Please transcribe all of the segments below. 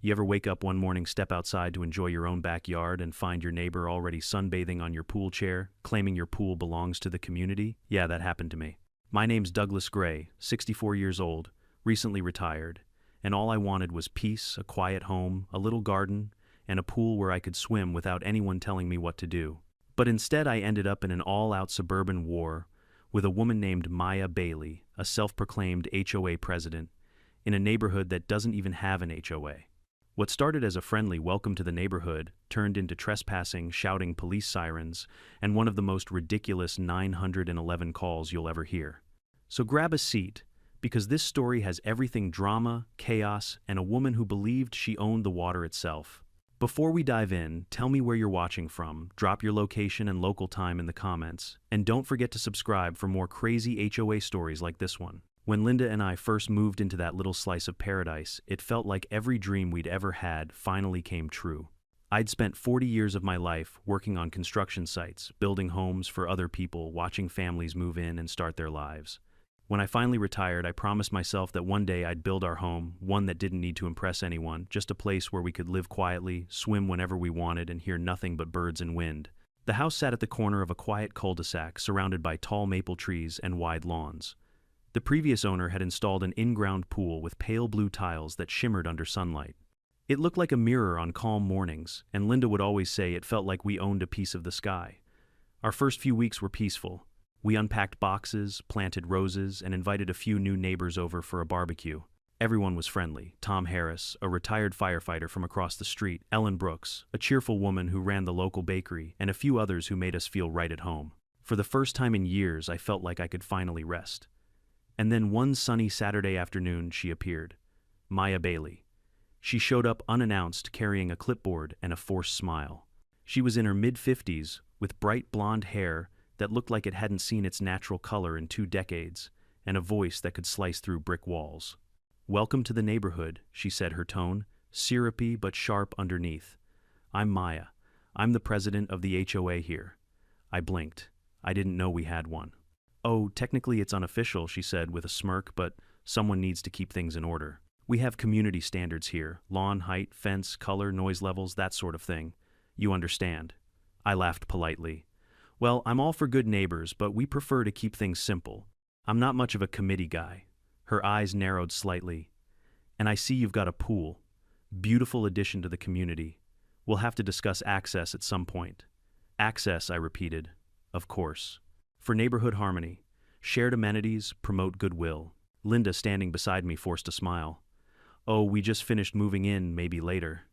You ever wake up one morning, step outside to enjoy your own backyard, and find your neighbor already sunbathing on your pool chair, claiming your pool belongs to the community? Yeah, that happened to me. My name's Douglas Gray, 64 years old, recently retired, and all I wanted was peace, a quiet home, a little garden, and a pool where I could swim without anyone telling me what to do. But instead I ended up in an all-out suburban war with a woman named Maya Bailey, a self-proclaimed HOA president, in a neighborhood that doesn't even have an HOA. What started as a friendly welcome to the neighborhood turned into trespassing, shouting police sirens, and one of the most ridiculous 911 calls you'll ever hear. So grab a seat, because this story has everything drama, chaos, and a woman who believed she owned the water itself. Before we dive in, tell me where you're watching from, drop your location and local time in the comments, and don't forget to subscribe for more crazy HOA stories like this one. When Linda and I first moved into that little slice of paradise, it felt like every dream we'd ever had finally came true. I'd spent 40 years of my life working on construction sites, building homes for other people, watching families move in and start their lives. When I finally retired, I promised myself that one day I'd build our home, one that didn't need to impress anyone, just a place where we could live quietly, swim whenever we wanted, and hear nothing but birds and wind. The house sat at the corner of a quiet cul-de-sac surrounded by tall maple trees and wide lawns. The previous owner had installed an in-ground pool with pale blue tiles that shimmered under sunlight. It looked like a mirror on calm mornings, and Linda would always say it felt like we owned a piece of the sky. Our first few weeks were peaceful. We unpacked boxes, planted roses, and invited a few new neighbors over for a barbecue. Everyone was friendly. Tom Harris, a retired firefighter from across the street, Ellen Brooks, a cheerful woman who ran the local bakery, and a few others who made us feel right at home. For the first time in years, I felt like I could finally rest. And then one sunny Saturday afternoon, she appeared. Maya Bailey. She showed up unannounced, carrying a clipboard and a forced smile. She was in her mid-50s, with bright blonde hair that looked like it hadn't seen its natural color in 2 decades, and a voice that could slice through brick walls. "Welcome to the neighborhood," she said, her tone syrupy but sharp underneath. "I'm Maya. I'm the president of the HOA here." I blinked. I didn't know we had one. "Oh, technically it's unofficial," she said with a smirk, "but someone needs to keep things in order. We have community standards here, lawn height, fence, color, noise levels, that sort of thing. You understand." I laughed politely. "Well, I'm all for good neighbors, but we prefer to keep things simple. I'm not much of a committee guy." Her eyes narrowed slightly. "And I see you've got a pool. Beautiful addition to the community. We'll have to discuss access at some point." "Access," I repeated. "Of course. For neighborhood harmony. Shared amenities, promote goodwill." Linda, standing beside me, forced a smile. "Oh, we just finished moving in, maybe later."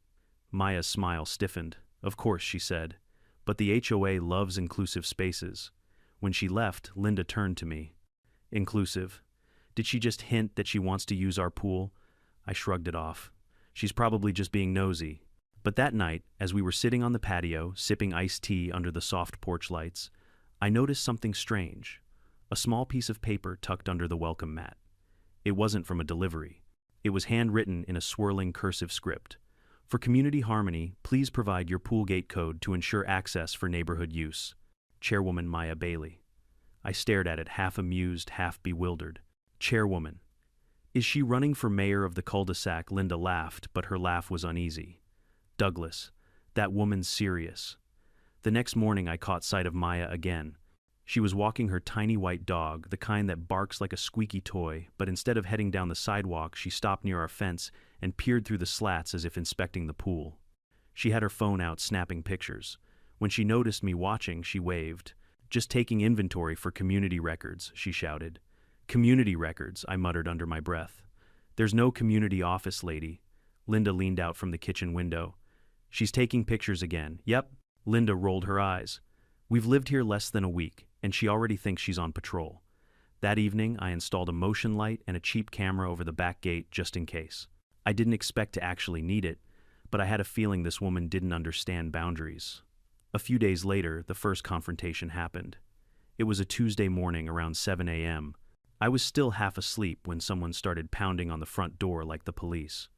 Maya's smile stiffened. "Of course," she said. "But the HOA loves inclusive spaces." When she left, Linda turned to me. "Inclusive? Did she just hint that she wants to use our pool?" I shrugged it off. "She's probably just being nosy." But that night, as we were sitting on the patio, sipping iced tea under the soft porch lights, I noticed something strange. A small piece of paper tucked under the welcome mat. It wasn't from a delivery. It was handwritten in a swirling cursive script. "For community harmony, please provide your pool gate code to ensure access for neighborhood use. Chairwoman Maya Bailey." I stared at it, half amused, half bewildered. Chairwoman. Is she running for mayor of the cul-de-sac? Linda laughed, but her laugh was uneasy. "Douglas, that woman's serious." The next morning I caught sight of Maya again. She was walking her tiny white dog, the kind that barks like a squeaky toy, but instead of heading down the sidewalk, she stopped near our fence and peered through the slats as if inspecting the pool. She had her phone out, snapping pictures. When she noticed me watching, she waved. "Just taking inventory for community records," she shouted. "Community records," I muttered under my breath. "There's no community office, lady." Linda leaned out from the kitchen window. "She's taking pictures again." "Yep." Linda rolled her eyes. "We've lived here less than a week, and she already thinks she's on patrol." That evening, I installed a motion light and a cheap camera over the back gate just in case. I didn't expect to actually need it, but I had a feeling this woman didn't understand boundaries. A few days later, the first confrontation happened. It was a Tuesday morning around 7 a.m. I was still half asleep when someone started pounding on the front door like the police.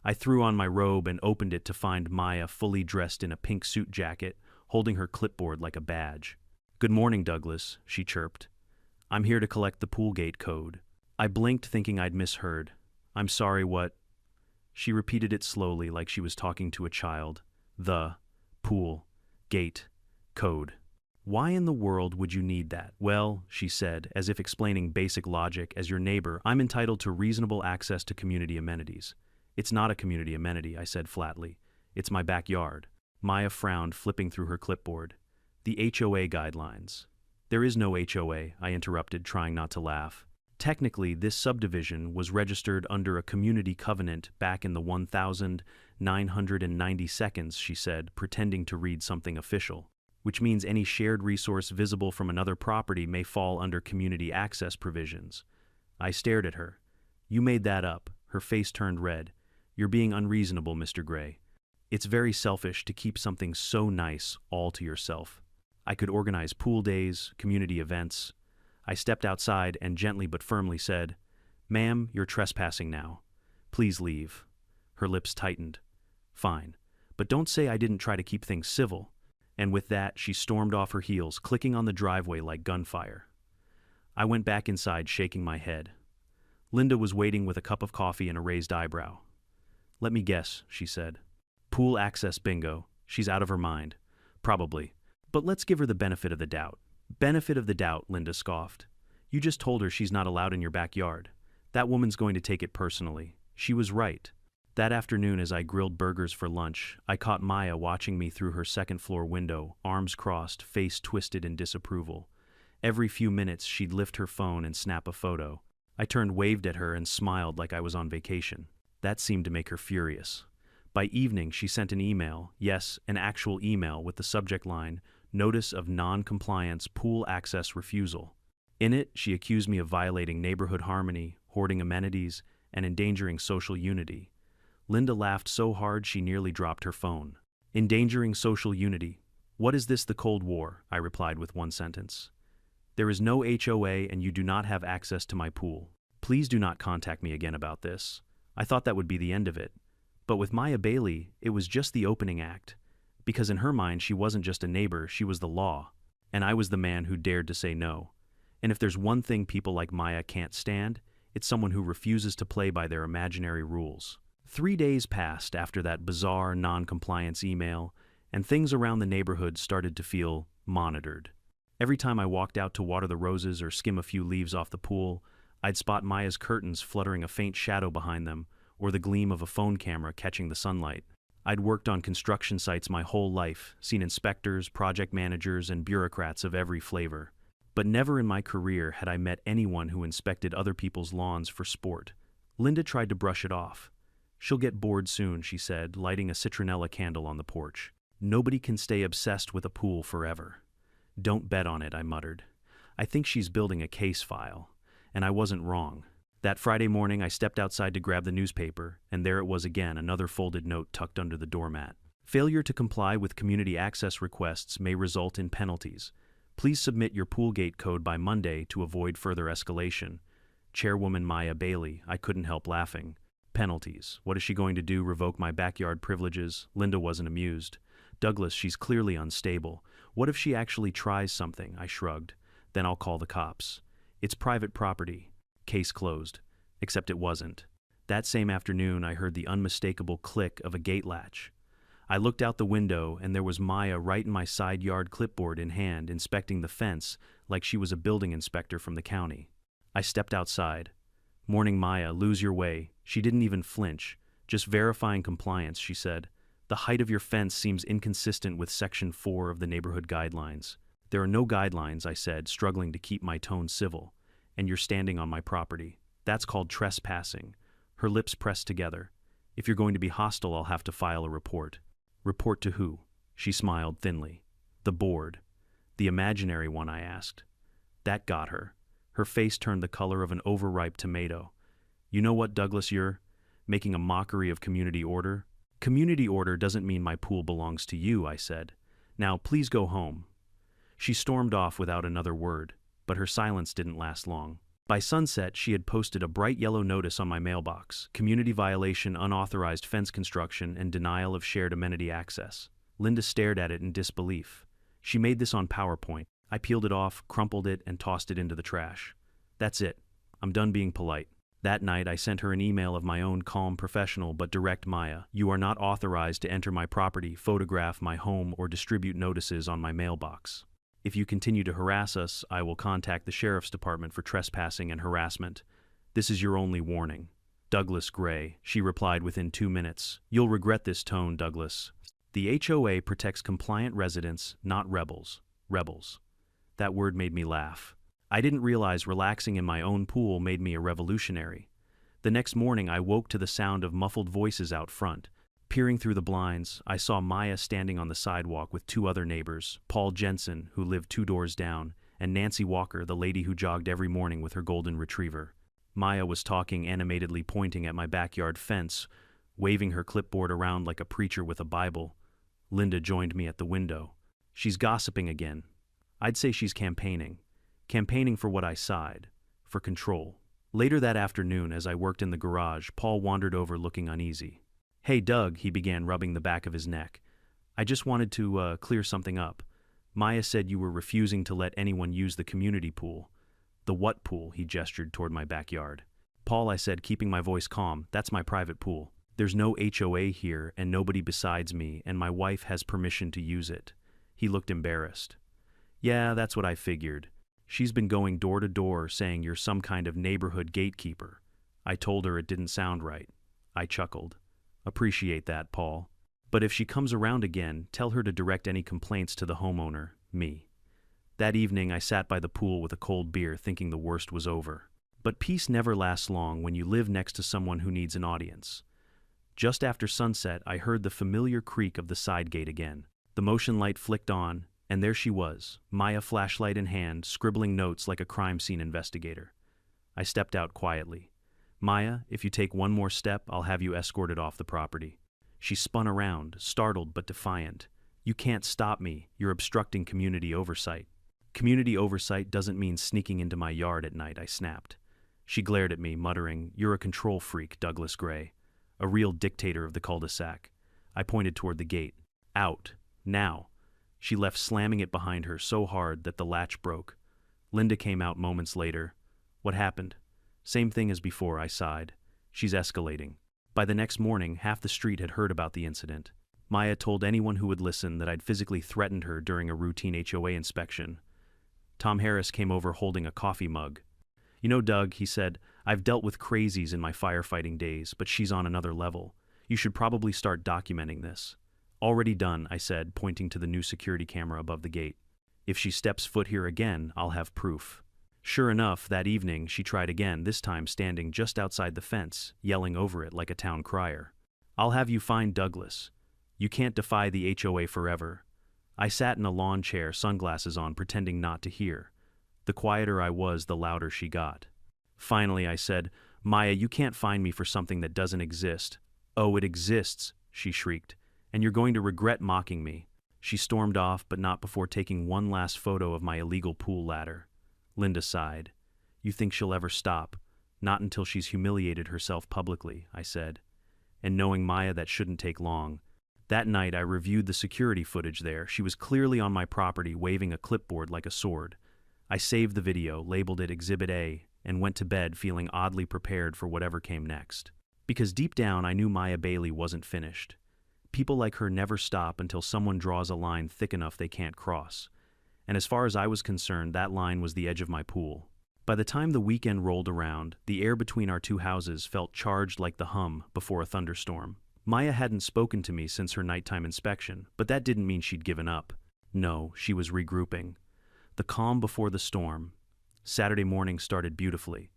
I threw on my robe and opened it to find Maya fully dressed in a pink suit jacket, holding her clipboard like a badge. "Good morning, Douglas," she chirped. "I'm here to collect the pool gate code." I blinked, thinking I'd misheard. "I'm sorry, what?" She repeated it slowly like she was talking to a child. The pool gate code. Why in the world would you need that? Well, she said, as if explaining basic logic, as your neighbor, I'm entitled to reasonable access to community amenities. It's not a community amenity, I said flatly. It's my backyard. Maya frowned, flipping through her clipboard. The HOA guidelines. There is no HOA, I interrupted, trying not to laugh. Technically, this subdivision was registered under a community covenant back in the 1990 seconds, she said, pretending to read something official, which means any shared resource visible from another property may fall under community access provisions. I stared at her. You made that up. Her face turned red. You're being unreasonable, Mr. Gray. It's very selfish to keep something so nice all to yourself. I could organize pool days, community events. I stepped outside and gently but firmly said, Ma'am, you're trespassing now. Please leave. Her lips tightened. Fine. But don't say I didn't try to keep things civil. And with that, she stormed off her heels, clicking on the driveway like gunfire. I went back inside, shaking my head. Linda was waiting with a cup of coffee and a raised eyebrow. Let me guess, she said. Pool access bingo. She's out of her mind. Probably. But let's give her the benefit of the doubt. Benefit of the doubt, Linda scoffed. You just told her she's not allowed in your backyard. That woman's going to take it personally. She was right. That afternoon, as I grilled burgers for lunch, I caught Maya watching me through her second-floor window, arms crossed, face twisted in disapproval. Every few minutes, she'd lift her phone and snap a photo. I turned, waved at her, and smiled like I was on vacation. That seemed to make her furious. By evening, she sent an email, yes, an actual email, with the subject line, Notice of Non-Compliance Pool Access Refusal. In it, she accused me of violating neighborhood harmony, hoarding amenities, and endangering social unity. Linda laughed so hard she nearly dropped her phone. Endangering social unity. What is this, the Cold War? I replied with one sentence. There is no HOA and you do not have access to my pool. Please do not contact me again about this. I thought that would be the end of it. But with Maya Bailey, it was just the opening act. Because in her mind, she wasn't just a neighbor, she was the law. And I was the man who dared to say no. And if there's one thing people like Maya can't stand, it's someone who refuses to play by their imaginary rules. 3 days passed after that bizarre non-compliance email, and things around the neighborhood started to feel monitored. Every time I walked out to water the roses or skim a few leaves off the pool, I'd spot Maya's curtains fluttering a faint shadow behind them, or the gleam of a phone camera catching the sunlight. I'd worked on construction sites my whole life, seen inspectors, project managers, and bureaucrats of every flavor. But never in my career had I met anyone who inspected other people's lawns for sport. Linda tried to brush it off. She'll get bored soon, she said, lighting a citronella candle on the porch. Nobody can stay obsessed with a pool forever. Don't bet on it, I muttered. I think she's building a case file. And I wasn't wrong. That Friday morning, I stepped outside to grab the newspaper, and there it was again, another folded note tucked under the doormat. Failure to comply with community access requests may result in penalties. Please submit your pool gate code by Monday to avoid further escalation. Chairwoman Maya Bailey. I couldn't help laughing. Penalties. What is she going to do, revoke my backyard privileges? Linda wasn't amused. Douglas, she's clearly unstable. What if she actually tries something? I shrugged. Then I'll call the cops. It's private property. Case closed. Except it wasn't. That same afternoon, I heard the unmistakable click of a gate latch. I looked out the window, and there was Maya right in my side yard, clipboard in hand, inspecting the fence like she was a building inspector from the county. I stepped outside. Morning, Maya, lose your way. She didn't even flinch. Just verifying compliance, she said. The height of your fence seems inconsistent with Section 4 of the neighborhood guidelines. There are no guidelines, I said, struggling to keep my tone civil. And you're standing on my property. That's called trespassing. Her lips pressed together. If you're going to be hostile, I'll have to file a report. Report to who? She smiled thinly. The board. The imaginary one, I asked. That got her. Her face turned the color of an overripe tomato. You know what, Douglas, you're making a mockery of community order? Community order doesn't mean my pool belongs to you, I said. Now, please go home. She stormed off without another word. But her silence didn't last long. By sunset, she had posted a bright yellow notice on my mailbox: community violation, unauthorized fence construction, and denial of shared amenity access. Linda stared at it in disbelief. She made this on PowerPoint. I peeled it off, crumpled it, and tossed it into the trash. That's it. I'm done being polite. That night, I sent her an email of my own, calm, professional, but direct. Maya, you are not authorized to enter my property, photograph my home, or distribute notices on my mailbox. If you continue to harass us, I will contact the sheriff's department for trespassing and harassment. This is your only warning. Douglas Gray, she replied within 2 minutes. You'll regret this tone, Douglas. The HOA protects compliant residents, not rebels. Rebels. That word made me laugh. I didn't realize relaxing in my own pool made me a revolutionary. The next morning, I woke to the sound of muffled voices out front. Peering through the blinds, I saw Maya standing on the sidewalk with 2 other neighbors, Paul Jensen, who lived 2 doors down, and Nancy Walker, the lady who jogged every morning with her golden retriever. Maya was talking animatedly, pointing at my backyard fence, waving her clipboard around like a preacher with a Bible. Linda joined me at the window. She's gossiping again. I'd say she's campaigning. Campaigning for what I sighed. For control. Later that afternoon, as I worked in the garage, Paul wandered over looking uneasy. Hey, Doug, he began, rubbing the back of his neck. I just wanted to clear something up. Maya said you were refusing to let anyone use the community pool. The what pool? He gestured toward my backyard. Paul, I said, keeping my voice calm, that's my private pool. There's no HOA here and nobody besides me, and my wife has permission to use it. He looked embarrassed. Yeah, that's what I figured. She's been going door to door saying you're some kind of neighborhood gatekeeper. I told her it didn't sound right. I chuckled. Appreciate that, Paul. But if she comes around again, tell her to direct any complaints to the homeowner, me. That evening, I sat by the pool with a cold beer, thinking the worst was over. But peace never lasts long when you live next to someone who needs an audience. Just after sunset, I heard the familiar creak of the side gate again. The motion light flicked on, and there she was, Maya, flashlight in hand, scribbling notes like a crime scene investigator. I stepped out quietly. Maya, if you take one more step, I'll have you escorted off the property. She spun around, startled but defiant. You can't stop me. You're obstructing community oversight. Community oversight doesn't mean sneaking into my yard at night, I snapped. She glared at me, muttering, You're a control freak, Douglas Gray. A real dictator of the cul-de-sac. I pointed toward the gate. Out. Now. She left, slamming it behind her so hard that the latch broke. Linda came out moments later. What happened? Same thing as before, I sighed. She's escalating. By the next morning, half the street had heard about the incident. Maya told anyone who would listen that I'd physically threatened her during a routine HOA inspection. Tom Harris came over holding a coffee mug. You know, Doug, he said, I've dealt with crazies in my firefighting days, but she's on another level. You should probably start documenting this. Already done, I said, pointing to the new security camera above the gate. If she steps foot here again, I'll have proof. Sure enough, that evening she tried again, this time standing just outside the fence, yelling over it like a town crier. I'll have you find Douglas. You can't defy the HOA forever. I sat in a lawn chair, sunglasses on, pretending not to hear. The quieter I was, the louder she got. Finally, I said, Maya, you can't find me for something that doesn't exist. Oh, it exists, she shrieked, and you're going to regret mocking me. She stormed off, but not before taking one last photo of my illegal pool ladder. Linda sighed. You think she'll ever stop? Not until she's humiliated herself publicly, I said. And knowing Maya, that shouldn't take long. That night, I reviewed the security footage there. She was clearly on my property, waving a clipboard like a sword. I saved the video, labeled it Exhibit A, and went to bed feeling oddly prepared for whatever came next. Because deep down, I knew Maya Bailey wasn't finished. People like her never stop until someone draws a line thick enough they can't cross. And as far as I was concerned, that line was the edge of my pool. By the time the weekend rolled around, the air between our 2 houses felt charged like the hum before a thunderstorm. Maya hadn't spoken to me since her nighttime inspection, but that didn't mean she'd given up. No, she was regrouping. The calm before the storm. Saturday morning started beautifully.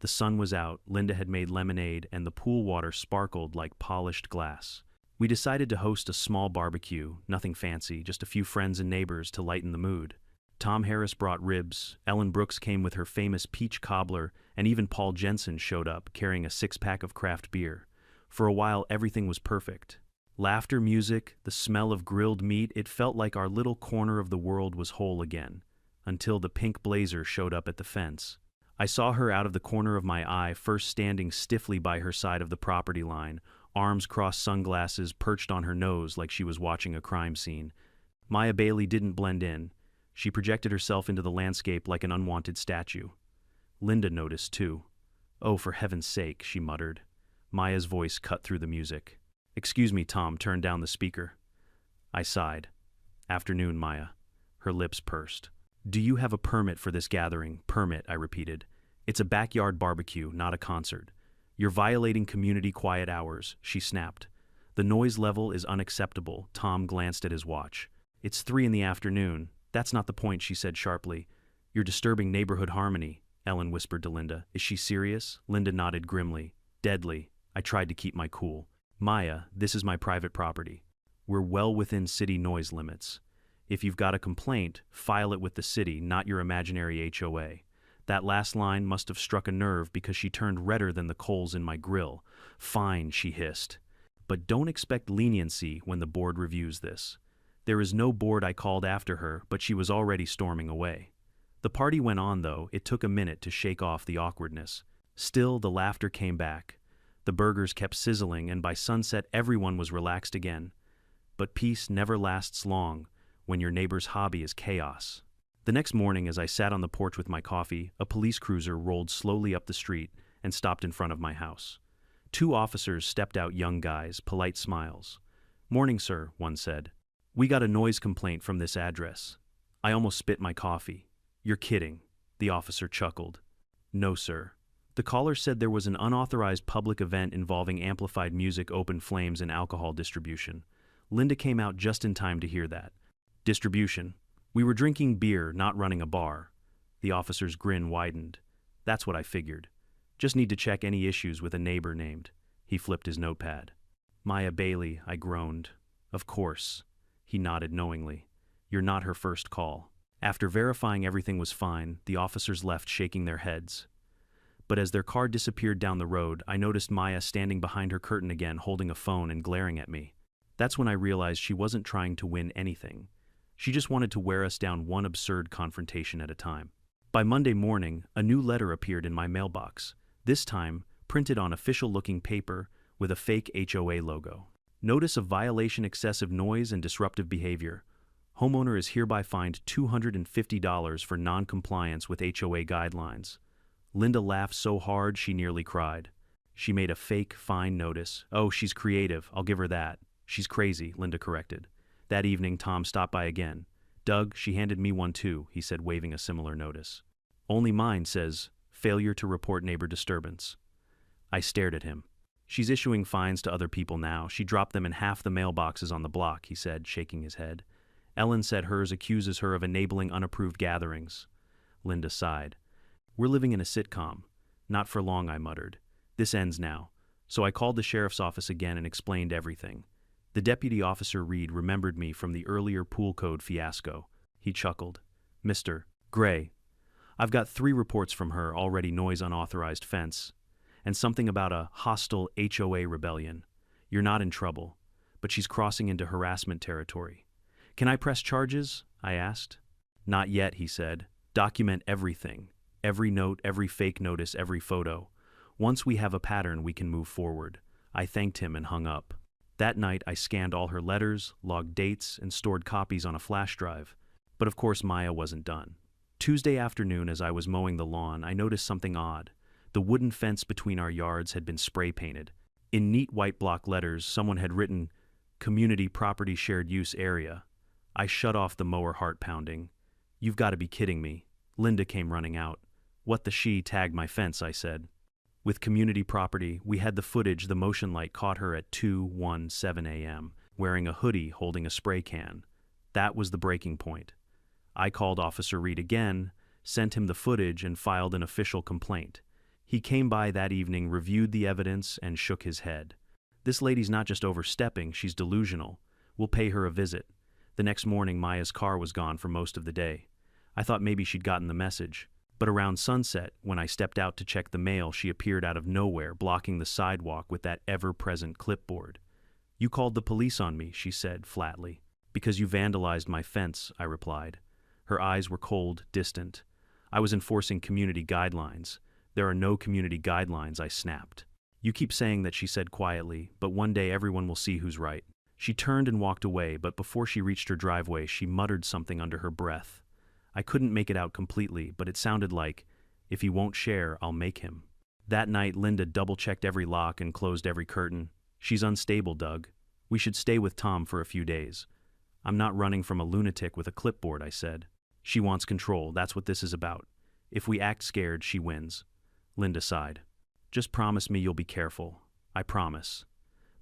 The sun was out, Linda had made lemonade, and the pool water sparkled like polished glass. We decided to host a small barbecue, nothing fancy, just a few friends and neighbors to lighten the mood. Tom Harris brought ribs, Ellen Brooks came with her famous peach cobbler, and even Paul Jensen showed up, carrying a 6-pack of craft beer. For a while, everything was perfect. Laughter, music, the smell of grilled meat, it felt like our little corner of the world was whole again. Until the pink blazer showed up at the fence. I saw her out of the corner of my eye, first standing stiffly by her side of the property line, arms crossed, sunglasses perched on her nose like she was watching a crime scene. Maya Bailey didn't blend in. She projected herself into the landscape like an unwanted statue. Linda noticed too. "Oh, for heaven's sake," she muttered. Maya's voice cut through the music. "Excuse me," Tom turned down the speaker. I sighed. "Afternoon, Maya." Her lips pursed. "Do you have a permit for this gathering?" "Permit," I repeated. "It's a backyard barbecue, not a concert." "You're violating community quiet hours," she snapped. "The noise level is unacceptable." Tom glanced at his watch. "It's 3 in the afternoon. That's not the point," she said sharply. "You're disturbing neighborhood harmony," Ellen whispered to Linda. "Is she serious?" Linda nodded grimly. "Deadly." I tried to keep my cool. "Maya, this is my private property. We're well within city noise limits. If you've got a complaint, file it with the city, not your imaginary HOA." That last line must have struck a nerve because she turned redder than the coals in my grill. "Fine," she hissed. "But don't expect leniency when the board reviews this." There is no board. I called after her, but she was already storming away. The party went on, though. It took a minute to shake off the awkwardness. Still, the laughter came back. The burgers kept sizzling, and by sunset everyone was relaxed again. But peace never lasts long when your neighbor's hobby is chaos. The next morning, as I sat on the porch with my coffee, a police cruiser rolled slowly up the street and stopped in front of my house. 2 officers stepped out, young guys, polite smiles. "Morning, sir," one said. "We got a noise complaint from this address." I almost spit my coffee. "You're kidding," the officer chuckled. "No, sir. The caller said there was an unauthorized public event involving amplified music, open flames, and alcohol distribution." Linda came out just in time to hear that. "Distribution? We were drinking beer, not running a bar." The officer's grin widened. "That's what I figured. Just need to check any issues with a neighbor named." He flipped his notepad. "Maya Bailey," I groaned. "Of course." He nodded knowingly. "You're not her first call." After verifying everything was fine, the officers left, shaking their heads. But as their car disappeared down the road, I noticed Maya standing behind her curtain again, holding a phone and glaring at me. That's when I realized she wasn't trying to win anything. She just wanted to wear us down, one absurd confrontation at a time. By Monday morning, a new letter appeared in my mailbox, this time printed on official-looking paper with a fake HOA logo. "Notice of violation: excessive noise and disruptive behavior. Homeowner is hereby fined $250 for non-compliance with HOA guidelines." Linda laughed so hard she nearly cried. She made a fake fine notice. "Oh, she's creative, I'll give her that." "She's crazy," Linda corrected. That evening, Tom stopped by again. "Doug, she handed me one too," he said, waving a similar notice. "Only mine says, failure to report neighbor disturbance." I stared at him. "She's issuing fines to other people now. She dropped them in half the mailboxes on the block," he said, shaking his head. "Ellen said hers accuses her of enabling unapproved gatherings." Linda sighed. "We're living in a sitcom." "Not for long," I muttered. "This ends now." So I called the sheriff's office again and explained everything. The deputy officer Reed remembered me from the earlier pool code fiasco. He chuckled. "Mr. Gray, I've got 3 reports from her already: noise, unauthorized fence, and something about a hostile HOA rebellion. You're not in trouble, but she's crossing into harassment territory." "Can I press charges?" I asked. "Not yet," he said. "Document everything. Every note, every fake notice, every photo. Once we have a pattern, we can move forward." I thanked him and hung up. That night, I scanned all her letters, logged dates, and stored copies on a flash drive. But of course, Maya wasn't done. Tuesday afternoon, as I was mowing the lawn, I noticed something odd. The wooden fence between our yards had been spray painted. In neat white block letters, someone had written, "Community Property Shared Use Area." I shut off the mower, heart pounding. "You've got to be kidding me." Linda came running out. "What the she tagged my fence," I said. With community property, we had the footage. The motion light caught her at 2:17 a.m., wearing a hoodie, holding a spray can. That was the breaking point. I called Officer Reed again, sent him the footage, and filed an official complaint. He came by that evening, reviewed the evidence, and shook his head. "This lady's not just overstepping, she's delusional. We'll pay her a visit." The next morning, Maya's car was gone for most of the day. I thought maybe she'd gotten the message. But around sunset, when I stepped out to check the mail, she appeared out of nowhere, blocking the sidewalk with that ever-present clipboard. "You called the police on me," she said flatly. "Because you vandalized my fence," I replied. Her eyes were cold, distant. "I was enforcing community guidelines." "There are no community guidelines," I snapped. "You keep saying that," she said quietly, "but one day everyone will see who's right." She turned and walked away, but before she reached her driveway, she muttered something under her breath. I couldn't make it out completely, but it sounded like, "If he won't share, I'll make him." That night, Linda double-checked every lock and closed every curtain. She's unstable, Doug. We should stay with Tom for a few days. I'm not running from a lunatic with a clipboard, I said. She wants control, that's what this is about. If we act scared, she wins. Linda sighed. Just promise me you'll be careful. I promise.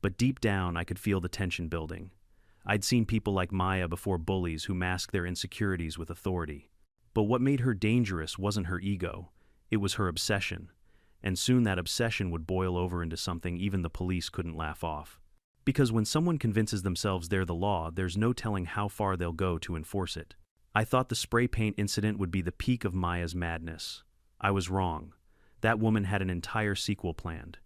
But deep down, I could feel the tension building. I'd seen people like Maya before, bullies who mask their insecurities with authority. But what made her dangerous wasn't her ego, it was her obsession. And soon that obsession would boil over into something even the police couldn't laugh off. Because when someone convinces themselves they're the law, there's no telling how far they'll go to enforce it. I thought the spray paint incident would be the peak of Maya's madness. I was wrong. That woman had an entire sequel planned.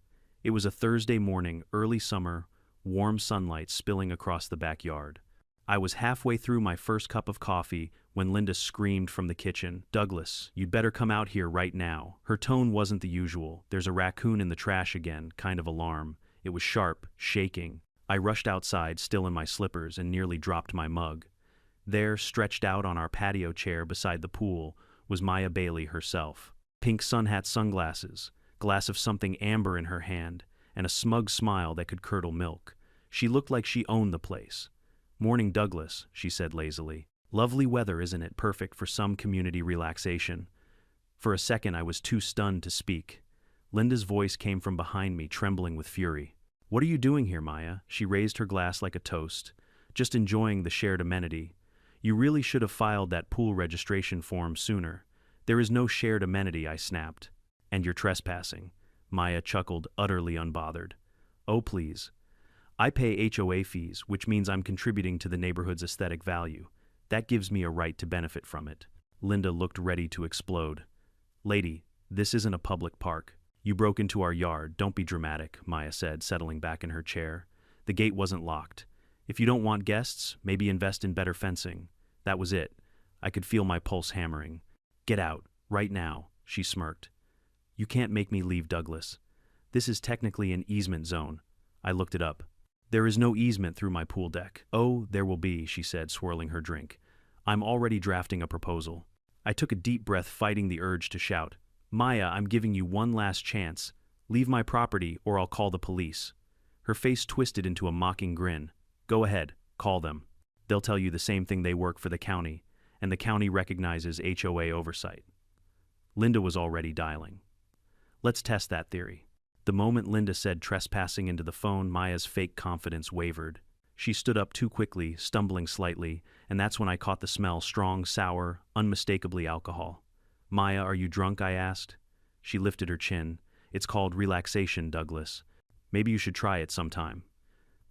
It was a Thursday morning, early summer, warm sunlight spilling across the backyard. I was halfway through my first cup of coffee when Linda screamed from the kitchen, "Douglas, you'd better come out here right now." Her tone wasn't the usual. "There's a raccoon in the trash again," kind of alarm. It was sharp, shaking. I rushed outside, still in my slippers, and nearly dropped my mug. There, stretched out on our patio chair beside the pool, was Maya Bailey herself. Pink sun-hat sunglasses, glass of something amber in her hand, and a smug smile that could curdle milk. She looked like she owned the place. "Morning, Douglas," she said lazily. "Lovely weather, isn't it? Perfect for some community relaxation." For a second, I was too stunned to speak. Linda's voice came from behind me, trembling with fury. "What are you doing here, Maya?" She raised her glass like a toast. "Just enjoying the shared amenity. You really should have filed that pool registration form sooner." "There is no shared amenity," I snapped. "And you're trespassing." Maya chuckled, utterly unbothered. "Oh, please. I pay HOA fees, which means I'm contributing to the neighborhood's aesthetic value. That gives me a right to benefit from it." Linda looked ready to explode. "Lady, this isn't a public park. You broke into our yard. Don't be dramatic," Maya said, settling back in her chair. "The gate wasn't locked. If you don't want guests, maybe invest in better fencing." That was it. I could feel my pulse hammering. "Get out, right now," she smirked. "You can't make me leave, Douglas. This is technically an easement zone." I looked it up. "There is no easement through my pool deck." "Oh, there will be," she said, swirling her drink. "I'm already drafting a proposal." I took a deep breath, fighting the urge to shout. "Maya, I'm giving you one last chance. Leave my property or I'll call the police." Her face twisted into a mocking grin. "Go ahead, call them. They'll tell you the same thing. They work for the county, and the county recognizes HOA oversight." Linda was already dialing. "Let's test that theory." The moment Linda said trespassing into the phone, Maya's fake confidence wavered. She stood up too quickly, stumbling slightly, and that's when I caught the smell, strong, sour, unmistakably alcohol. "Maya, are you drunk?" I asked. She lifted her chin. "It's called relaxation, Douglas. Maybe you should try it sometime."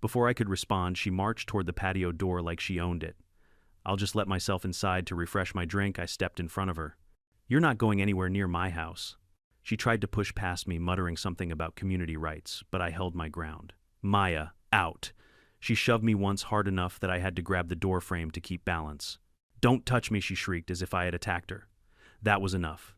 Before I could respond, she marched toward the patio door like she owned it. "I'll just let myself inside to refresh my drink." I stepped in front of her. "You're not going anywhere near my house." She tried to push past me, muttering something about community rights, but I held my ground. "Maya, out." She shoved me once hard enough that I had to grab the door frame to keep balance. "Don't touch me," she shrieked as if I had attacked her. That was enough.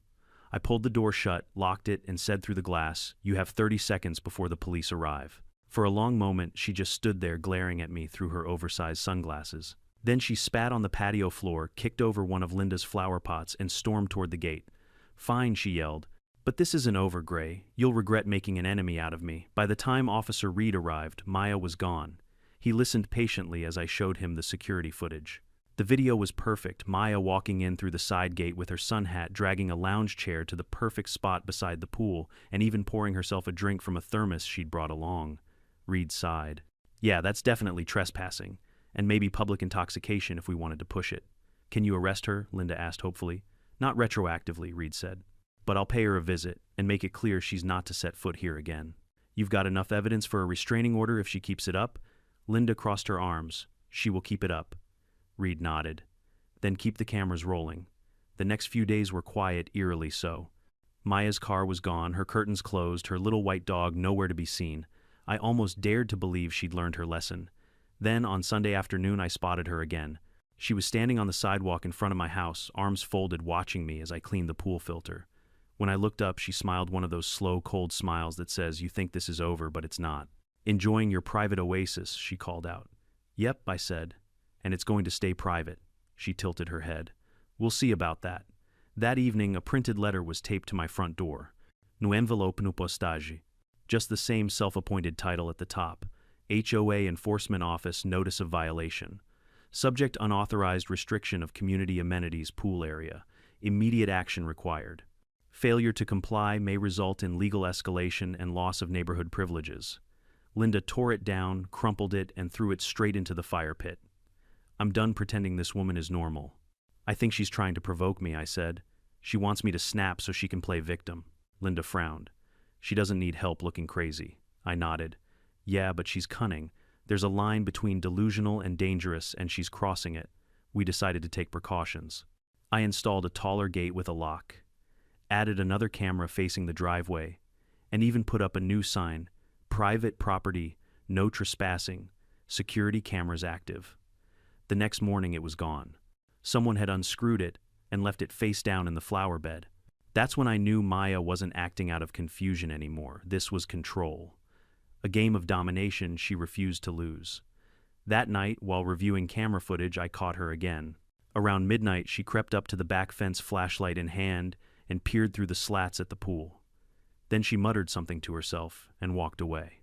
I pulled the door shut, locked it, and said through the glass, "You have 30 seconds before the police arrive." For a long moment, she just stood there glaring at me through her oversized sunglasses. Then she spat on the patio floor, kicked over one of Linda's flower pots, and stormed toward the gate. "Fine," she yelled. "But this isn't over, Gray. You'll regret making an enemy out of me." By the time Officer Reed arrived, Maya was gone. He listened patiently as I showed him the security footage. The video was perfect, Maya walking in through the side gate with her sun hat, dragging a lounge chair to the perfect spot beside the pool, and even pouring herself a drink from a thermos she'd brought along. Reed sighed. "Yeah, that's definitely trespassing, and maybe public intoxication if we wanted to push it." "Can you arrest her?" Linda asked hopefully. "Not retroactively," Reed said. "But I'll pay her a visit and make it clear she's not to set foot here again." "You've got enough evidence for a restraining order if she keeps it up?" Linda crossed her arms. "She will keep it up." Reed nodded. "Then keep the cameras rolling." The next few days were quiet, eerily so. Maya's car was gone, her curtains closed, her little white dog nowhere to be seen. I almost dared to believe she'd learned her lesson. Then, on Sunday afternoon, I spotted her again. She was standing on the sidewalk in front of my house, arms folded, watching me as I cleaned the pool filter. When I looked up, she smiled one of those slow, cold smiles that says, "You think this is over, but it's not." "Enjoying your private oasis," she called out. "Yep," I said. "And it's going to stay private." She tilted her head. "We'll see about that." That evening, a printed letter was taped to my front door. no envelope no postage. Just the same self-appointed title at the top. HOA Enforcement Office Notice of Violation. Subject unauthorized restriction of community amenities pool area. Immediate action required. Failure to comply may result in legal escalation and loss of neighborhood privileges. Linda tore it down, crumpled it, and threw it straight into the fire pit. I'm done pretending this woman is normal. I think she's trying to provoke me, I said. She wants me to snap so she can play victim. Linda frowned. She doesn't need help looking crazy. I nodded. Yeah, but she's cunning. There's a line between delusional and dangerous, and she's crossing it. We decided to take precautions. I installed a taller gate with a lock, added another camera facing the driveway, and even put up a new sign, private property, no trespassing, security cameras active. The next morning it was gone. Someone had unscrewed it and left it face down in the flower bed. That's when I knew Maya wasn't acting out of confusion anymore. This was control. A game of domination she refused to lose. That night, while reviewing camera footage, I caught her again. Around midnight, she crept up to the back fence, flashlight in hand, and peered through the slats at the pool. Then she muttered something to herself and walked away.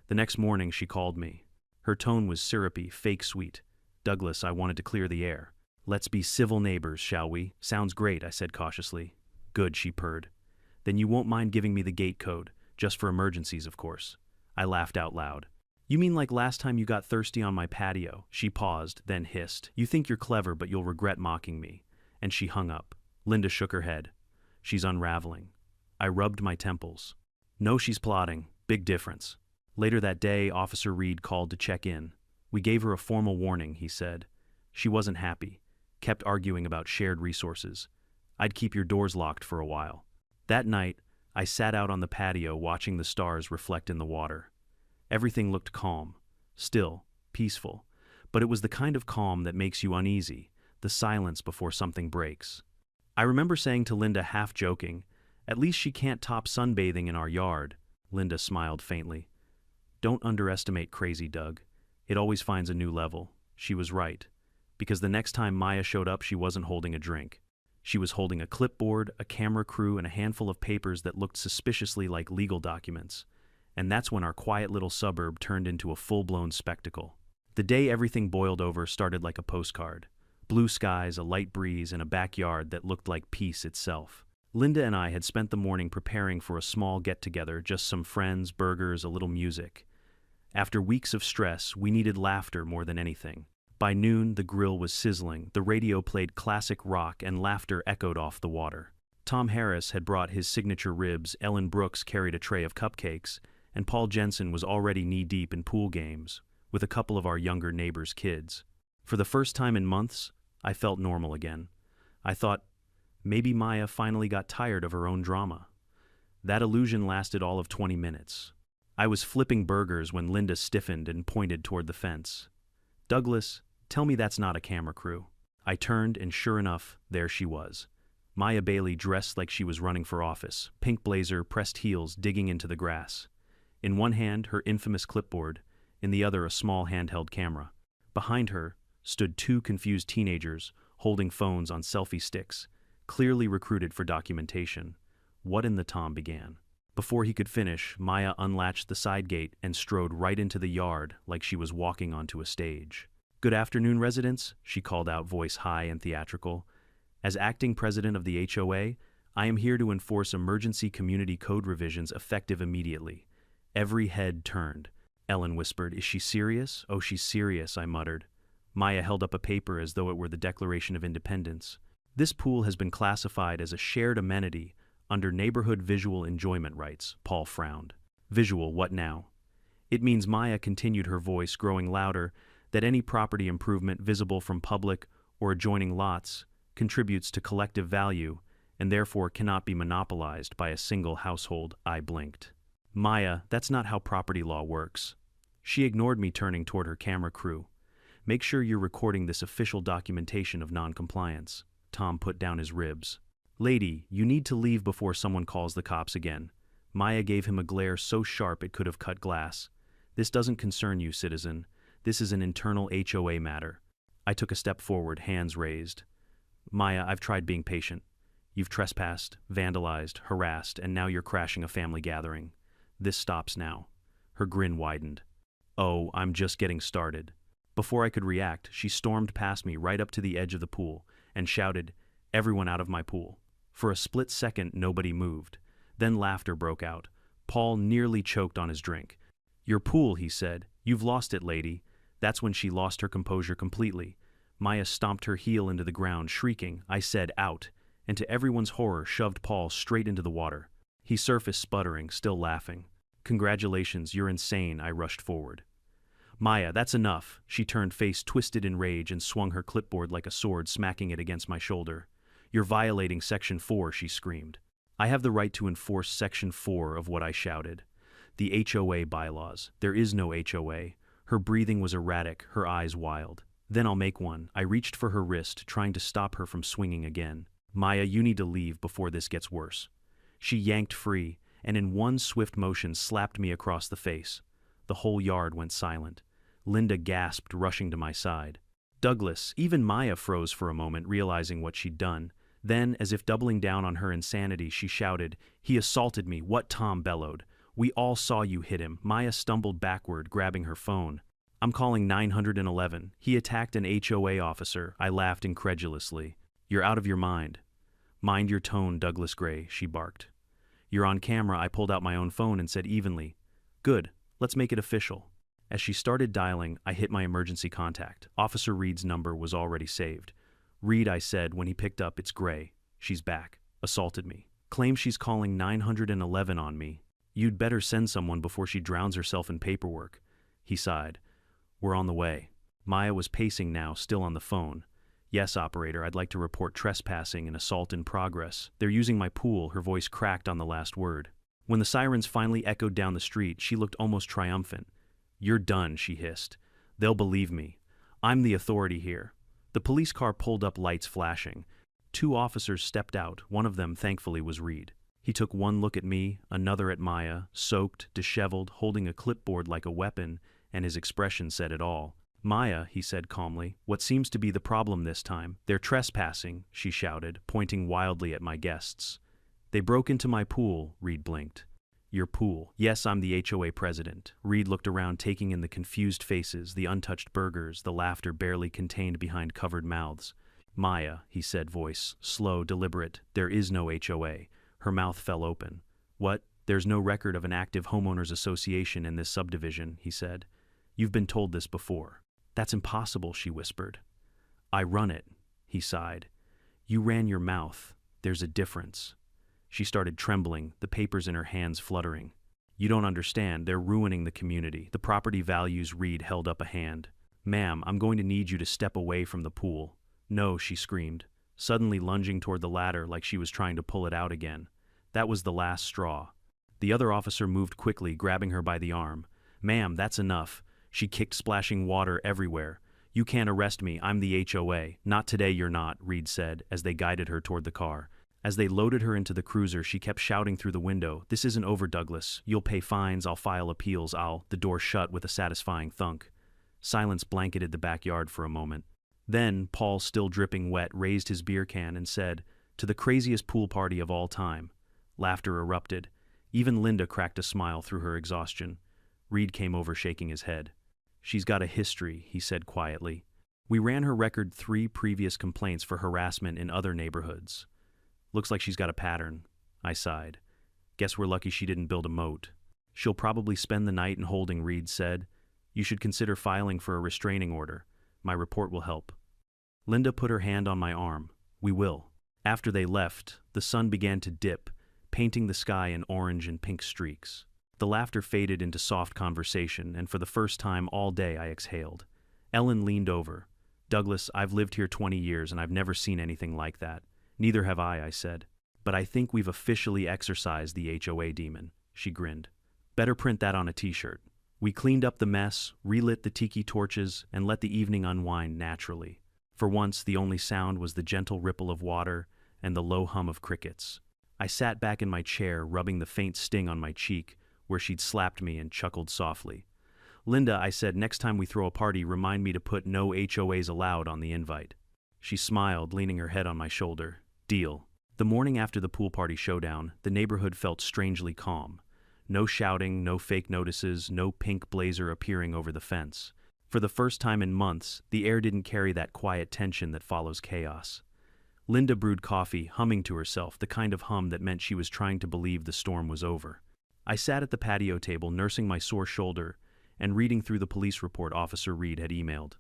The next morning, she called me. Her tone was syrupy, fake sweet. Douglas, I wanted to clear the air. Let's be civil neighbors, shall we? Sounds great, I said cautiously. Good, she purred. Then you won't mind giving me the gate code, just for emergencies, of course. I laughed out loud. You mean like last time you got thirsty on my patio? She paused, then hissed. You think you're clever, but you'll regret mocking me. And she hung up. Linda shook her head. She's unraveling. I rubbed my temples. No, she's plotting. Big difference. Later that day, Officer Reed called to check in. We gave her a formal warning, he said. She wasn't happy. Kept arguing about shared resources. I'd keep your doors locked for a while. That night, I sat out on the patio watching the stars reflect in the water. Everything looked calm, still, peaceful, but it was the kind of calm that makes you uneasy, the silence before something breaks. I remember saying to Linda, half joking, "At least she can't top sunbathing in our yard." Linda smiled faintly. "Don't underestimate crazy, Doug. It always finds a new level." She was right, because the next time Maya showed up, she wasn't holding a drink. She was holding a clipboard, a camera crew, and a handful of papers that looked suspiciously like legal documents. And that's when our quiet little suburb turned into a full-blown spectacle. The day everything boiled over started like a postcard. Blue skies, a light breeze, and a backyard that looked like peace itself. Linda and I had spent the morning preparing for a small get-together, just some friends, burgers, a little music. After weeks of stress, we needed laughter more than anything. By noon, the grill was sizzling, the radio played classic rock, and laughter echoed off the water. Tom Harris had brought his signature ribs, Ellen Brooks carried a tray of cupcakes, and Paul Jensen was already knee-deep in pool games, with a couple of our younger neighbors' kids. For the first time in months, I felt normal again. I thought, maybe Maya finally got tired of her own drama. That illusion lasted all of 20 minutes. I was flipping burgers when Linda stiffened and pointed toward the fence. "Douglas, tell me that's not a camera crew." I turned, and sure enough, there she was. Maya Bailey, dressed like she was running for office, pink blazer, pressed heels, digging into the grass. In one hand, her infamous clipboard, in the other a small handheld camera. Behind her stood two confused teenagers holding phones on selfie sticks, clearly recruited for documentation. What in the Tom began? Before he could finish, Maya unlatched the side gate and strode right into the yard like she was walking onto a stage. "Good afternoon, residents," she called out, voice high and theatrical. "As acting president of the HOA, I am here to enforce emergency community code revisions effective immediately." Every head turned. Ellen whispered, "Is she serious?" "Oh, she's serious," I muttered. Maya held up a paper as though it were the Declaration of Independence. "This pool has been classified as a shared amenity under neighborhood visual enjoyment rights." Paul frowned. "Visual, what now?" "It means," Maya continued, her voice growing louder, "that any property improvement visible from public or adjoining lots contributes to collective value and therefore cannot be monopolized by a single household." I blinked. "Maya, that's not how property law works." She ignored me, turning toward her camera crew. "Make sure you're recording this official documentation of non-compliance." Tom put down his ribs. "Lady, you need to leave before someone calls the cops again." Maya gave him a glare so sharp it could have cut glass. "This doesn't concern you, citizen. This is an internal HOA matter." I took a step forward, hands raised. "Maya, I've tried being patient. You've trespassed, vandalized, harassed, and now you're crashing a family gathering. This stops now." Her grin widened. "Oh, I'm just getting started." Before I could react, she stormed past me right up to the edge of the pool and shouted, "Everyone out of my pool." For a split second, nobody moved. Then laughter broke out. Paul nearly choked on his drink. "Your pool," he said. "You've lost it, lady." That's when she lost her composure completely. Maya stomped her heel into the ground, shrieking, "I said out," and to everyone's horror shoved Paul straight into the water. He surfaced sputtering, still laughing. "Congratulations, you're insane," I rushed forward. "Maya, that's enough." She turned face twisted in rage and swung her clipboard like a sword, smacking it against my shoulder. "You're violating Section 4, she screamed. I have the right to enforce Section 4 of what I shouted. The HOA bylaws. There is no HOA. Her breathing was erratic, her eyes wild. "Then I'll make one." I reached for her wrist, trying to stop her from swinging again. "Maya, you need to leave before this gets worse." She yanked free, and in one swift motion slapped me across the face. The whole yard went silent. Linda gasped, rushing to my side. Douglas, even Maya froze for a moment, realizing what she'd done. Then, as if doubling down on her insanity, she shouted, "He assaulted me." "What?" Tom bellowed. "We all saw you hit him." Maya stumbled backward, grabbing her phone. "I'm calling 911. He attacked an HOA officer." I laughed incredulously. "You're out of your mind." "Mind your tone, Douglas Gray," she barked. "You're on camera." I pulled out my own phone and said evenly, "Good, let's make it official." As she started dialing, I hit my emergency contact. Officer Reed's number was already saved. "Reed," I said when he picked up, "it's Gray. She's back. Assaulted me. Claims she's calling 911 on me. You'd better send someone before she drowns herself in paperwork." He sighed. "We're on the way." Maya was pacing now, still on the phone. "Yes, operator, I'd like to report trespassing and assault in progress. They're using my pool." Her voice cracked on the last word. When the sirens finally echoed down the street, she looked almost triumphant. "You're done," she hissed. "They'll believe me. I'm the authority here." The police car pulled up, lights flashing. 2 officers stepped out. One of them, thankfully, was Reed. He took one look at me, another at Maya, soaked, disheveled, holding a clipboard like a weapon, and his expression said it all. "Maya," he said calmly, "what seems to be the problem this time?" "They're trespassing," she shouted, pointing wildly at my guests. "They broke into my pool," Reed blinked. "Your pool?" "Yes, I'm the HOA president." Reed looked around, taking in the confused faces, the untouched burgers, the laughter barely contained behind covered mouths. "Maya," he said, voice slow, deliberate, "there is no HOA." Her mouth fell open. "What? There's no record of an active homeowners association in this subdivision," he said. "You've been told this before." "That's impossible," she whispered. "I run it," he sighed. "You ran your mouth. There's a difference." She started trembling, the papers in her hands fluttering. "You don't understand. They're ruining the community. The property values." Reed held up a hand. "Ma'am, I'm going to need you to step away from the pool." "No," she screamed, suddenly lunging toward the ladder like she was trying to pull it out again. That was the last straw. The other officer moved quickly, grabbing her by the arm. "Ma'am, that's enough." She kicked, splashing water everywhere. "You can't arrest me. I'm the HOA." "Not today, you're not," Reed said, as they guided her toward the car. As they loaded her into the cruiser, she kept shouting through the window, "This isn't over, Douglas. You'll pay fines, I'll file appeals, I'll—" The door shut with a satisfying thunk. Silence blanketed the backyard for a moment. Then, Paul, still dripping wet, raised his beer can and said, "To the craziest pool party of all time." Laughter erupted. Even Linda cracked a smile through her exhaustion. Reed came over, shaking his head. "She's got a history," he said quietly. "We ran her record 3 previous complaints for harassment in other neighborhoods. Looks like she's got a pattern." I sighed. "Guess we're lucky she didn't build a moat." "She'll probably spend the night in holding," Reed said. "You should consider filing for a restraining order. My report will help." Linda put her hand on my arm. "We will." After they left, the sun began to dip, painting the sky in orange and pink streaks. The laughter faded into soft conversation, and for the first time all day I exhaled. Ellen leaned over. "Douglas, I've lived here 20 years and I've never seen anything like that." "Neither have I said. "But I think we've officially exorcised the HOA demon." She grinned. "Better print that on a t-shirt." We cleaned up the mess, relit the tiki torches, and let the evening unwind naturally. For once, the only sound was the gentle ripple of water and the low hum of crickets. I sat back in my chair, rubbing the faint sting on my cheek, where she'd slapped me, and chuckled softly. "Linda," I said, "next time we throw a party, remind me to put 'no HOAs allowed' on the invite." She smiled, leaning her head on my shoulder. "Deal." The morning after the pool party showdown, the neighborhood felt strangely calm. No shouting, no fake notices, no pink blazer appearing over the fence. For the first time in months, the air didn't carry that quiet tension that follows chaos. Linda brewed coffee, humming to herself, the kind of hum that meant she was trying to believe the storm was over. I sat at the patio table, nursing my sore shoulder and reading through the police report Officer Reed had emailed.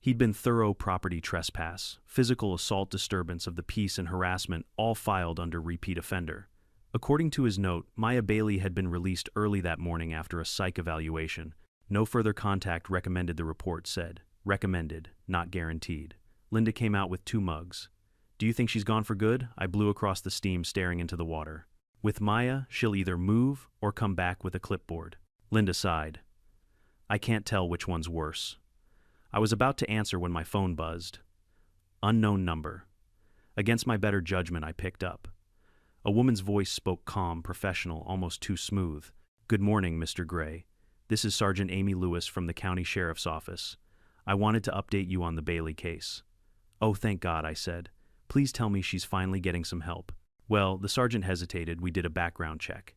He'd been thorough: property trespass, physical assault, disturbance of the peace, and harassment, all filed under repeat offender. According to his note, Maya Bailey had been released early that morning after a psych evaluation. No further contact recommended, the report said. Recommended, not guaranteed. Linda came out with 2 mugs. Do you think she's gone for good? I blew across the steam, staring into the water. With Maya, she'll either move or come back with a clipboard. Linda sighed. I can't tell which one's worse. I was about to answer when my phone buzzed. Unknown number. Against my better judgment, I picked up. A woman's voice spoke, calm, professional, almost too smooth. Good morning, Mr. Gray. This is Sergeant Amy Lewis from the County Sheriff's Office. I wanted to update you on the Bailey case. Oh, thank God, I said. Please tell me she's finally getting some help. Well, the sergeant hesitated. We did a background check.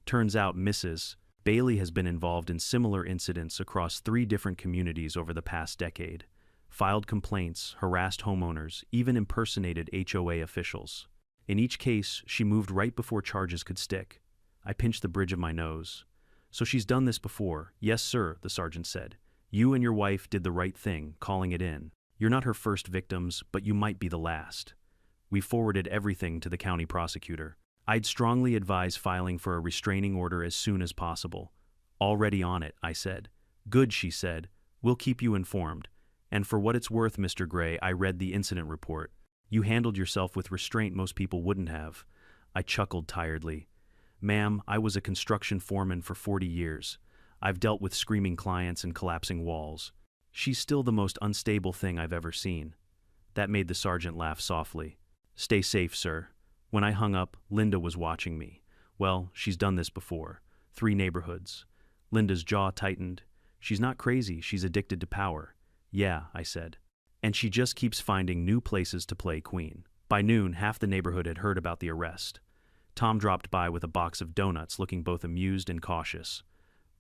Turns out Mrs. Bailey has been involved in similar incidents across 3 different communities over the past decade. Filed complaints, harassed homeowners, even impersonated HOA officials. In each case, she moved right before charges could stick. I pinched the bridge of my nose. So she's done this before? Yes, sir, the sergeant said. You and your wife did the right thing, calling it in. You're not her first victims, but you might be the last. We forwarded everything to the county prosecutor. I'd strongly advise filing for a restraining order as soon as possible. Already on it, I said. Good, she said. We'll keep you informed. And for what it's worth, Mr. Gray, I read the incident report. You handled yourself with restraint most people wouldn't have. I chuckled tiredly. Ma'am, I was a construction foreman for 40 years. I've dealt with screaming clients and collapsing walls. She's still the most unstable thing I've ever seen. That made the sergeant laugh softly. Stay safe, sir. When I hung up, Linda was watching me. Well, she's done this before. 3 neighborhoods. Linda's jaw tightened. She's not crazy, she's addicted to power. Yeah, I said. And she just keeps finding new places to play queen. By noon, half the neighborhood had heard about the arrest. Tom dropped by with a box of donuts, looking both amused and cautious.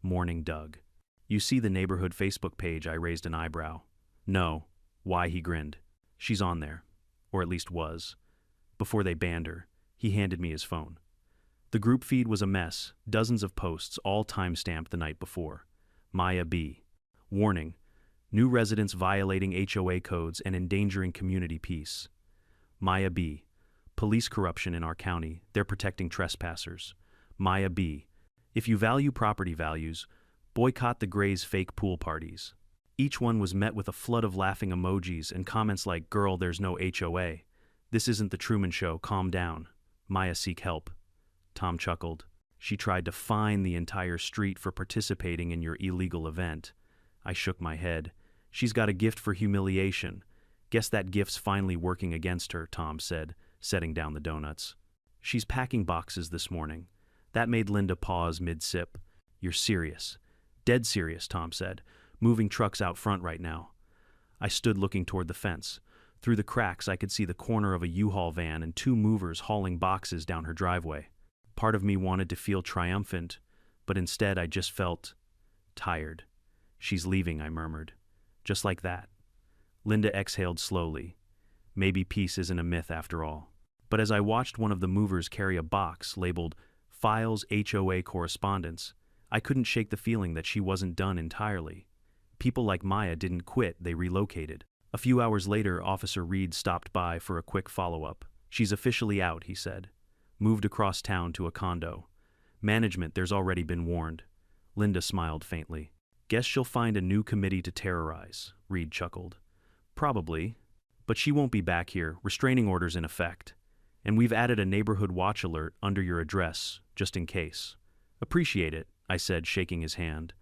Morning, Doug. You see the neighborhood Facebook page? I raised an eyebrow. No. Why? He grinned. She's on there. Or at least was. Before they banned her. He handed me his phone. The group feed was a mess, dozens of posts, all time-stamped the night before. Maya B. Warning. New residents violating HOA codes and endangering community peace. Maya B. Police corruption in our county. They're protecting trespassers. Maya B. If you value property values, boycott the Grays' fake pool parties. Each one was met with a flood of laughing emojis and comments like, girl, there's no HOA. This isn't the Truman Show, calm down. Maya, seek help. Tom chuckled. She tried to fine the entire street for participating in your illegal event. I shook my head. She's got a gift for humiliation. Guess that gift's finally working against her, Tom said, setting down the donuts. She's packing boxes this morning. That made Linda pause mid-sip. You're serious. Dead serious, Tom said. Moving trucks out front right now. I stood looking toward the fence. Through the cracks, I could see the corner of a U-Haul van and 2 movers hauling boxes down her driveway. Part of me wanted to feel triumphant, but instead I just felt tired. She's leaving, I murmured. Just like that. Linda exhaled slowly. Maybe peace isn't a myth after all. But as I watched one of the movers carry a box labeled Files HOA Correspondence, I couldn't shake the feeling that she wasn't done entirely. People like Maya didn't quit, they relocated. A few hours later, Officer Reed stopped by for a quick follow-up. She's officially out, he said. Moved across town to a condo. Management, there's already been warned. Linda smiled faintly. Guess she'll find a new committee to terrorize, Reed chuckled. Probably. But she won't be back here, restraining orders in effect. And we've added a neighborhood watch alert under your address, just in case. Appreciate it, I said, shaking his hand.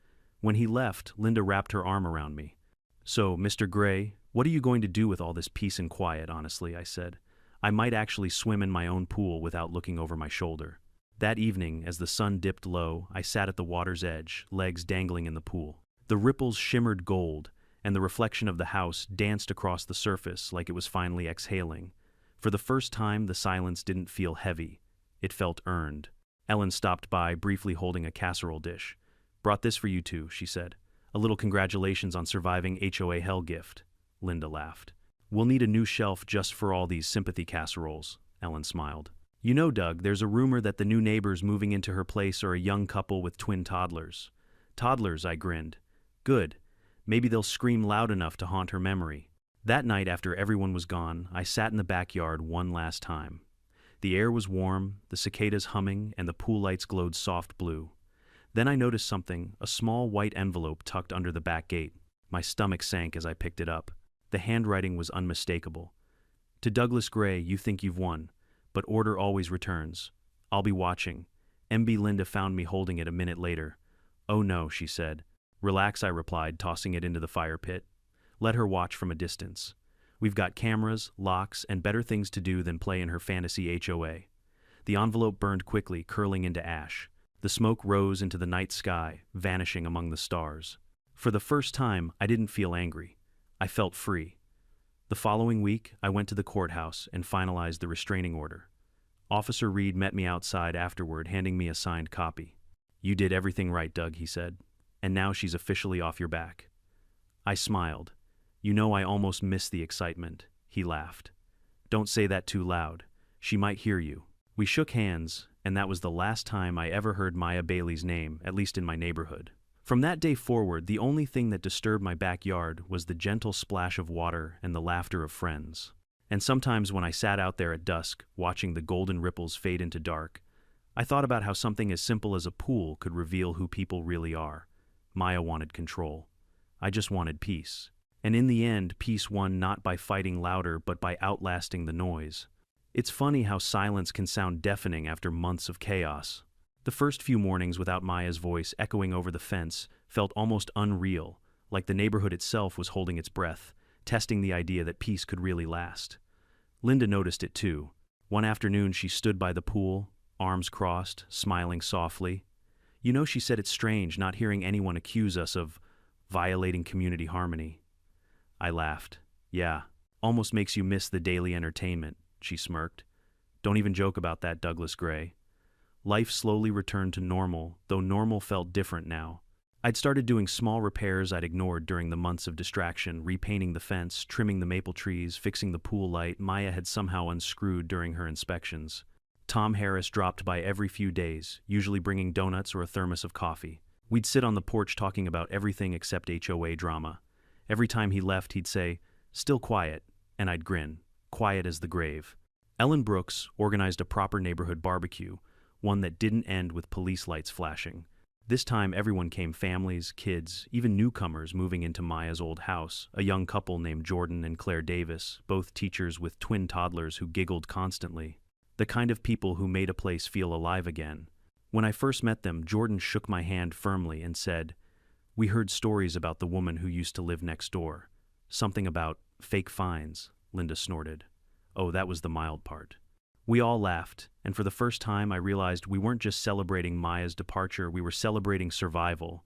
When he left, Linda wrapped her arm around me. So, Mr. Gray, what are you going to do with all this peace and quiet, honestly, I said. I might actually swim in my own pool without looking over my shoulder. That evening, as the sun dipped low, I sat at the water's edge, legs dangling in the pool. The ripples shimmered gold, and the reflection of the house danced across the surface like it was finally exhaling. For the first time, the silence didn't feel heavy. It felt earned. Ellen stopped by, briefly holding a casserole dish. "Brought this for you two," she said. "A little congratulations on surviving HOA hell gift." Linda laughed. "We'll need a new shelf just for all these sympathy casseroles," Ellen smiled. "You know, Doug, there's a rumor that the new neighbors moving into her place are a young couple with twin toddlers." "Toddlers," I grinned. "Good. Maybe they'll scream loud enough to haunt her memory." That night, after everyone was gone, I sat in the backyard one last time. The air was warm, the cicadas humming, and the pool lights glowed soft blue. Then I noticed something, a small white envelope tucked under the back gate. My stomach sank as I picked it up. The handwriting was unmistakable. "To Douglas Gray, you think you've won, but order always returns. I'll be watching." MB Linda found me holding it a minute later. "Oh no," she said. "Relax," I replied, tossing it into the fire pit. "Let her watch from a distance. We've got cameras, locks, and better things to do than play in her fantasy HOA." The envelope burned quickly, curling into ash. The smoke rose into the night sky, vanishing among the stars. For the first time, I didn't feel angry. I felt free. The following week, I went to the courthouse and finalized the restraining order. Officer Reed met me outside afterward, handing me a signed copy. "You did everything right, Doug," he said. "And now she's officially off your back." I smiled. "You know, I almost missed the excitement." He laughed. "Don't say that too loud. She might hear you." We shook hands, and that was the last time I ever heard Maya Bailey's name, at least in my neighborhood. From that day forward, the only thing that disturbed my backyard was the gentle splash of water and the laughter of friends. And sometimes when I sat out there at dusk, watching the golden ripples fade into dark, I thought about how something as simple as a pool could reveal who people really are. Maya wanted control. I just wanted peace. And in the end, peace won not by fighting louder, but by outlasting the noise. It's funny how silence can sound deafening after months of chaos. The first few mornings without Maya's voice echoing over the fence felt almost unreal, like the neighborhood itself was holding its breath, testing the idea that peace could really last. Linda noticed it too. One afternoon she stood by the pool, arms crossed, smiling softly. "You know," she said, "it's strange not hearing anyone accuse us of violating community harmony." I laughed. "Yeah, almost makes you miss the daily entertainment," she smirked. "Don't even joke about that, Douglas Gray." Life slowly returned to normal, though normal felt different now. I'd started doing small repairs I'd ignored during the months of distraction, repainting the fence, trimming the maple trees, fixing the pool light Maya had somehow unscrewed during her inspections. Tom Harris dropped by every few days, usually bringing donuts or a thermos of coffee. We'd sit on the porch talking about everything except HOA drama. Every time he left, he'd say, "Still quiet," and I'd grin, quiet as the grave. Ellen Brooks organized a proper neighborhood barbecue, one that didn't end with police lights flashing. This time everyone came, families, kids, even newcomers moving into Maya's old house, a young couple named Jordan and Claire Davis, both teachers with twin toddlers who giggled constantly. The kind of people who made a place feel alive again. When I first met them, Jordan shook my hand firmly and said, "We heard stories about the woman who used to live next door. Something about fake fines," Linda snorted. "Oh, that was the mild part." We all laughed, and for the first time I realized we weren't just celebrating Maya's departure, we were celebrating survival.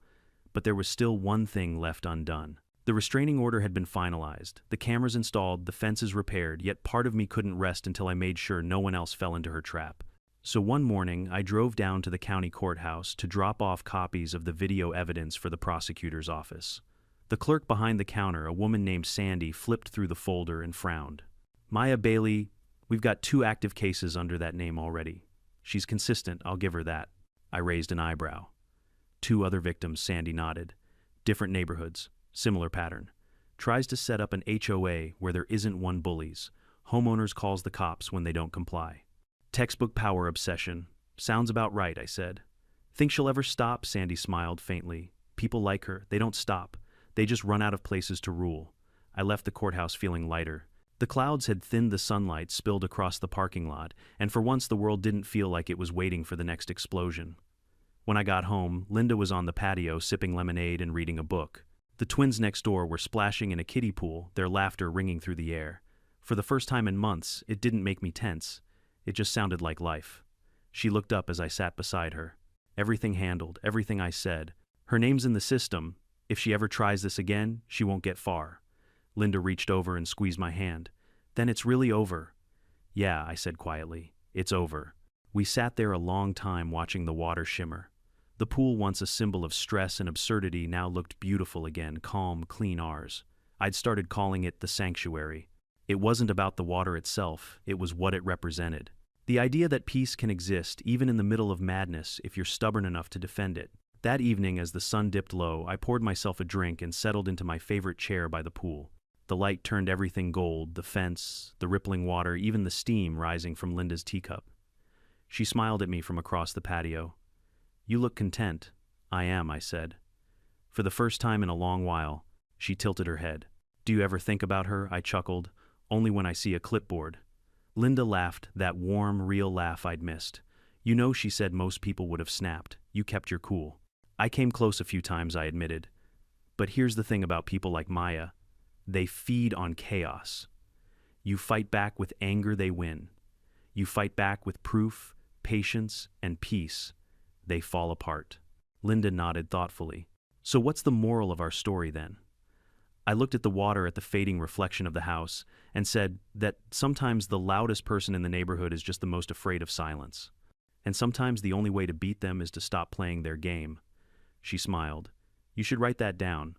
But there was still one thing left undone. The restraining order had been finalized, the cameras installed, the fences repaired, yet part of me couldn't rest until I made sure no one else fell into her trap. So one morning, I drove down to the county courthouse to drop off copies of the video evidence for the prosecutor's office. The clerk behind the counter, a woman named Sandy, flipped through the folder and frowned. "Maya Bailey, we've got 2 active cases under that name already. She's consistent, I'll give her that." I raised an eyebrow. 2 other victims," Sandy nodded. "Different neighborhoods, similar pattern. Tries to set up an HOA where there isn't one, bullies. Homeowners calls the cops when they don't comply. Textbook power obsession. Sounds about right," I said. "Think she'll ever stop?" Sandy smiled faintly. "People like her, they don't stop. They just run out of places to rule." I left the courthouse feeling lighter. The clouds had thinned, the sunlight spilled across the parking lot, and for once the world didn't feel like it was waiting for the next explosion. When I got home, Linda was on the patio sipping lemonade and reading a book. The twins next door were splashing in a kiddie pool, their laughter ringing through the air. For the first time in months, it didn't make me tense. It just sounded like life. She looked up as I sat beside her. Everything handled, everything I said. Her name's in the system. If she ever tries this again, she won't get far. Linda reached over and squeezed my hand. "Then it's really over." Yeah, I said quietly. It's over. We sat there a long time watching the water shimmer. The pool, once a symbol of stress and absurdity, now looked beautiful again, calm, clean ours. I'd started calling it the sanctuary. It wasn't about the water itself, it was what it represented. The idea that peace can exist even in the middle of madness if you're stubborn enough to defend it. That evening, as the sun dipped low, I poured myself a drink and settled into my favorite chair by the pool. The light turned everything gold, the fence, the rippling water, even the steam rising from Linda's teacup. She smiled at me from across the patio. "You look content." "I am," I said. For the first time in a long while, she tilted her head. "Do you ever think about her?" I chuckled. "Only when I see a clipboard." Linda laughed, that warm, real laugh I'd missed. "You know," she said, "most people would have snapped. You kept your cool." I came close a few times, I admitted. But here's the thing about people like Maya. They feed on chaos. You fight back with anger, they win. You fight back with proof, patience, and peace. They fall apart. Linda nodded thoughtfully. "So what's the moral of our story then?" I looked at the water, at the fading reflection of the house, and said that sometimes the loudest person in the neighborhood is just the most afraid of silence. And sometimes the only way to beat them is to stop playing their game. She smiled. "You should write that down."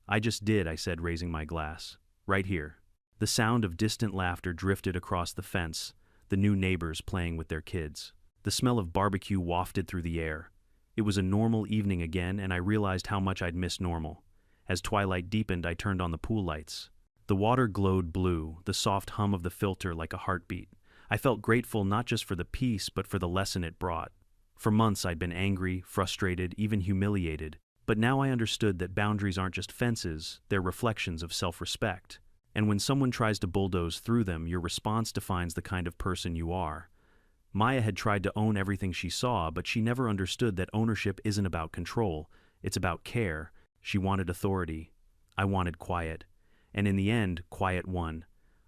"I just did," I said, raising my glass. "Right here." The sound of distant laughter drifted across the fence, the new neighbors playing with their kids. The smell of barbecue wafted through the air. It was a normal evening again, and I realized how much I'd missed normal. As twilight deepened, I turned on the pool lights. The water glowed blue, the soft hum of the filter like a heartbeat. I felt grateful not just for the peace, but for the lesson it brought. For months I'd been angry, frustrated, even humiliated. But now I understood that boundaries aren't just fences, they're reflections of self-respect. And when someone tries to bulldoze through them, your response defines the kind of person you are. Maya had tried to own everything she saw, but she never understood that ownership isn't about control, it's about care. She wanted authority. I wanted quiet. And in the end, quiet won.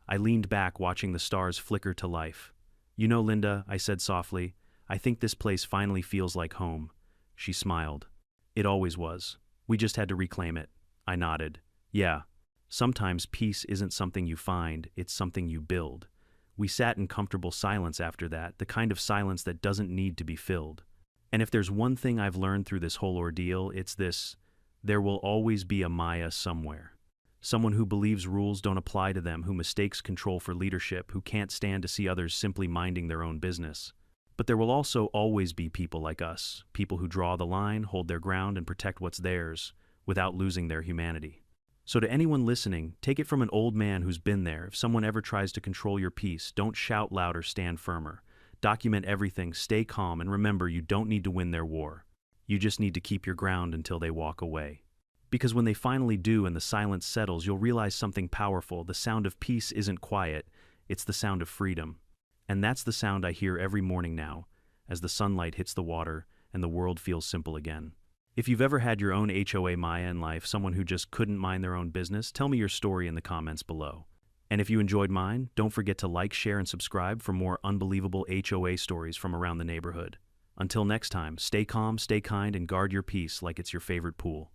I leaned back, watching the stars flicker to life. "You know, Linda," I said softly, "I think this place finally feels like home." She smiled. "It always was. We just had to reclaim it." I nodded. "Yeah. Sometimes peace isn't something you find, it's something you build." We sat in comfortable silence after that, the kind of silence that doesn't need to be filled. And if there's one thing I've learned through this whole ordeal, it's this: there will always be a Maya somewhere. Someone who believes rules don't apply to them, who mistakes control for leadership, who can't stand to see others simply minding their own business. But there will also always be people like us, people who draw the line, hold their ground, and protect what's theirs, without losing their humanity. So to anyone listening, take it from an old man who's been there. If someone ever tries to control your peace, don't shout louder, stand firmer. Document everything, stay calm, and remember, you don't need to win their war. You just need to keep your ground until they walk away. Because when they finally do and the silence settles, you'll realize something powerful. The sound of peace isn't quiet, it's the sound of freedom. And that's the sound I hear every morning now, as the sunlight hits the water and the world feels simple again. If you've ever had your own HOA Maya in life, someone who just couldn't mind their own business, tell me your story in the comments below. And if you enjoyed mine, don't forget to like, share, and subscribe for more unbelievable HOA stories from around the neighborhood. Until next time, stay calm, stay kind, and guard your peace like it's your favorite pool.